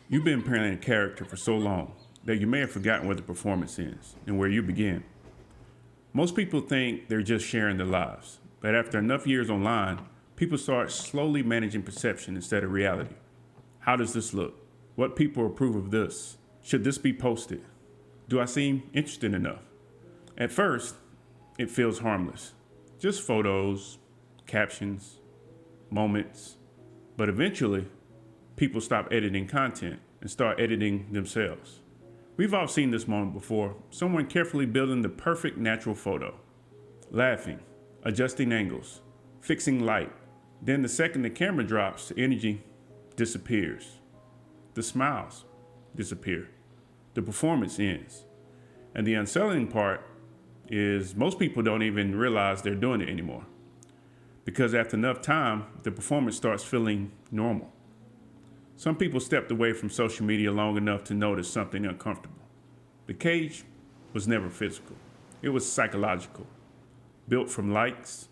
You've been playing a character for so long that you may have forgotten where the performance ends and where you begin. Most people think they're just sharing their lives, but after enough years online, people start slowly managing perception instead of reality. How does this look? What people approve of this? Should this be posted? Do I seem interested enough? At first, it feels harmless. Just photos, captions, moments. But eventually, people stop editing content and start editing themselves. We've all seen this moment before, someone carefully building the perfect natural photo, laughing, adjusting angles, fixing light. Then the second the camera drops, the energy disappears. The smiles disappear. The performance ends. And the unsettling part is most people don't even realize they're doing it anymore. Because after enough time, the performance starts feeling normal. Some people stepped away from social media long enough to notice something uncomfortable. The cage was never physical. It was psychological, built from likes,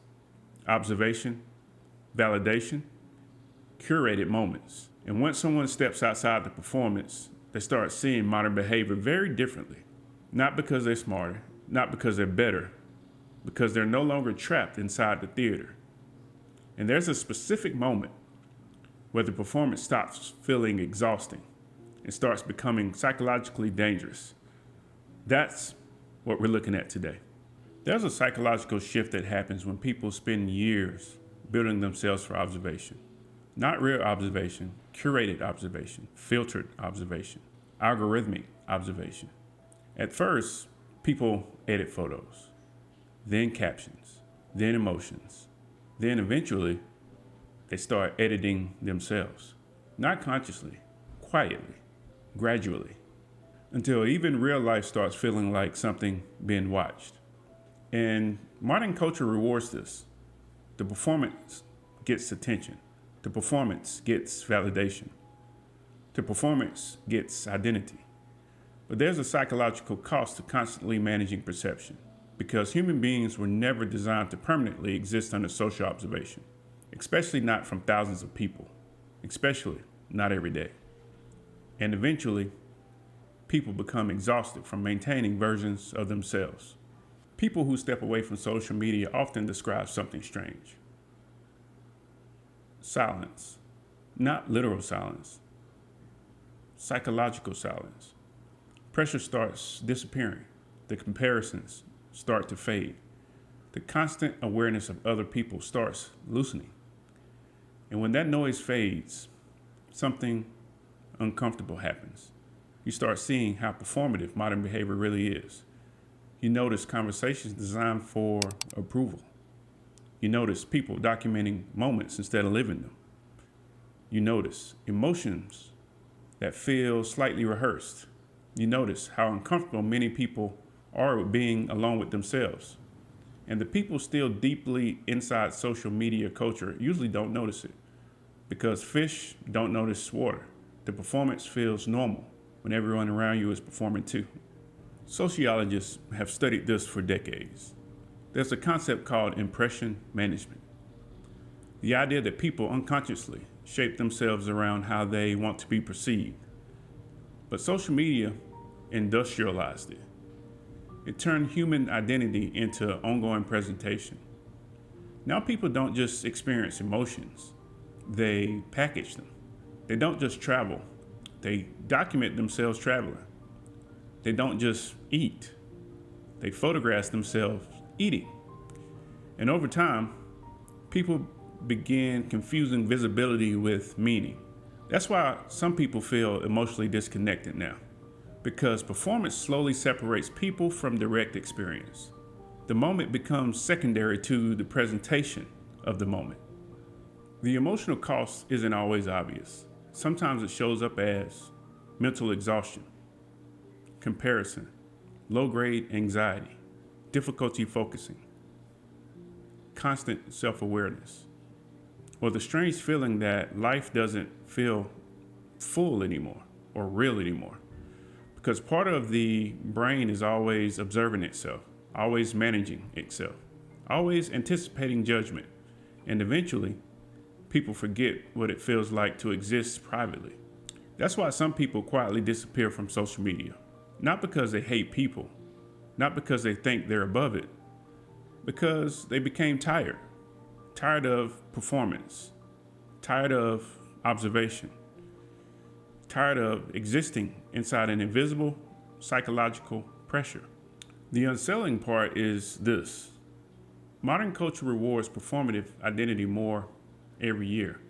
observation, validation, curated moments. And once someone steps outside the performance, they start seeing modern behavior very differently. Not because they're smarter, not because they're better, because they're no longer trapped inside the theater. And there's a specific moment where the performance stops feeling exhausting and starts becoming psychologically dangerous. That's what we're looking at today. There's a psychological shift that happens when people spend years building themselves for observation. Not real observation, curated observation, filtered observation, algorithmic observation. At first, people edit photos, then captions, then emotions. Then eventually, they start editing themselves. Not consciously, quietly, gradually, until even real life starts feeling like something being watched. And modern culture rewards this. The performance gets attention. The performance gets validation. The performance gets identity. But there's a psychological cost to constantly managing perception, because human beings were never designed to permanently exist under social observation, especially not from thousands of people, especially not every day. And eventually, people become exhausted from maintaining versions of themselves. People who step away from social media often describe something strange. Silence. Not literal silence. Psychological silence. Pressure starts disappearing. The comparisons start to fade. The constant awareness of other people starts loosening. And when that noise fades, something uncomfortable happens. You start seeing how performative modern behavior really is. You notice conversations designed for approval. You notice people documenting moments instead of living them. You notice emotions that feel slightly rehearsed. You notice how uncomfortable many people are with being alone with themselves. And the people still deeply inside social media culture usually don't notice it, because fish don't notice water. The performance feels normal when everyone around you is performing too. Sociologists have studied this for decades. There's a concept called impression management. The idea that people unconsciously shape themselves around how they want to be perceived. But social media industrialized it. It turned human identity into ongoing presentation. Now people don't just experience emotions, they package them. They don't just travel, they document themselves traveling. They don't just eat, they photograph themselves eating. And over time, people begin confusing visibility with meaning. That's why some people feel emotionally disconnected now, because performance slowly separates people from direct experience. The moment becomes secondary to the presentation of the moment. The emotional cost isn't always obvious. Sometimes it shows up as mental exhaustion, comparison, low-grade anxiety, difficulty focusing, constant self-awareness, or the strange feeling that life doesn't feel full anymore or real anymore. Because part of the brain is always observing itself, always managing itself, always anticipating judgment. And eventually, people forget what it feels like to exist privately. That's why some people quietly disappear from social media. Not because they hate people, not because they think they're above it, because they became tired. Tired of performance, tired of observation, tired of existing inside an invisible psychological pressure. The unsettling part is this: modern culture rewards performative identity more every year,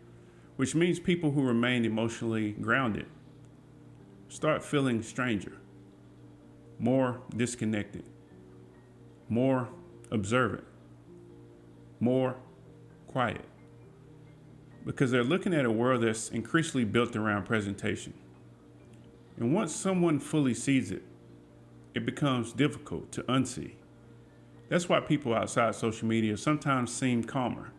which means people who remain emotionally grounded start feeling stranger, more disconnected, more observant, more quiet, because they're looking at a world that's increasingly built around presentation. And once someone fully sees it, it becomes difficult to unsee. That's why people outside social media sometimes seem calmer.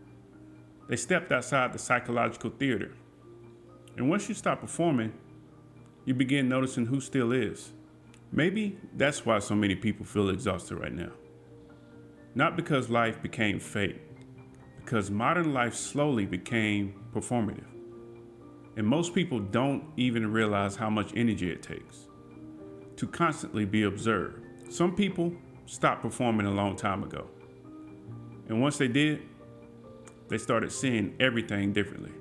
They stepped outside the psychological theater. And once you stop performing, you begin noticing who still is. Maybe that's why so many people feel exhausted right now. Not because life became fake, because modern life slowly became performative. And most people don't even realize how much energy it takes to constantly be observed. Some people stopped performing a long time ago. And once they did, they started seeing everything differently.